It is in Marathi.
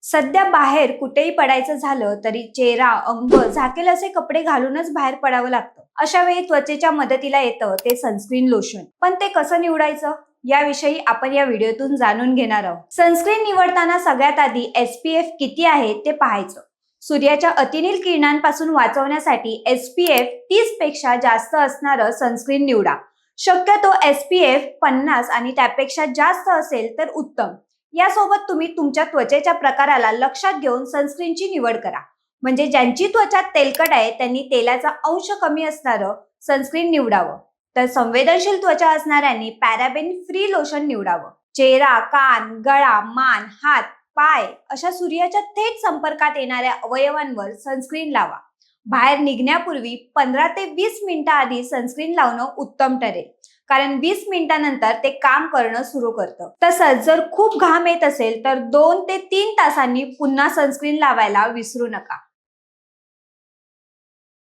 सध्या बाहेर कुठेही पडायचं झालं तरी चेहरा, अंग झाकेल असे कपडे घालूनच बाहेर पडावं लागतं. अशा वेळी त्वचेच्या मदतीला येतं ते सनस्क्रीन लोशन. पण ते कसं निवडायचं याविषयी आपण या व्हिडिओतून जाणून घेणार आहोत. सनस्क्रीन निवडताना सगळ्यात आधी SPF किती आहे ते पाहायचं. सूर्याच्या अतिनील किरणांपासून वाचवण्यासाठी SPF 30 पेक्षा जास्त असणारं सनस्क्रीन निवडा. शक्यतो SPF 50 आणि त्यापेक्षा जास्त असेल तर उत्तम. यासोबत तुम्ही तुमच्या त्वचेच्या प्रकाराला लक्षात घेऊन सनस्क्रीनची निवड करा. म्हणजे ज्यांची त्वचा तेलकट आहे त्यांनी तेलाचा अंश कमी असणारं सनस्क्रीन निवडावं. तर संवेदनशील त्वचा असणाऱ्यांनी पॅराबेन फ्री लोशन निवडावं. चेहरा, कान, गळा, मान, हात, पाय अशा सूर्याच्या थेट संपर्कात येणाऱ्या अवयवांवर सनस्क्रीन लावा. बाहेर निघण्यापूर्वी 15 ते 20 मिनिटं आधी सनस्क्रीन लावणं उत्तम ठरेल, कारण 20 मिनिटांनंतर ते काम करणं सुरू करतं. तसंच जर खूप घाम येत असेल तर 2 ते 3 तासांनी पुन्हा सनस्क्रीन लावायला विसरू नका.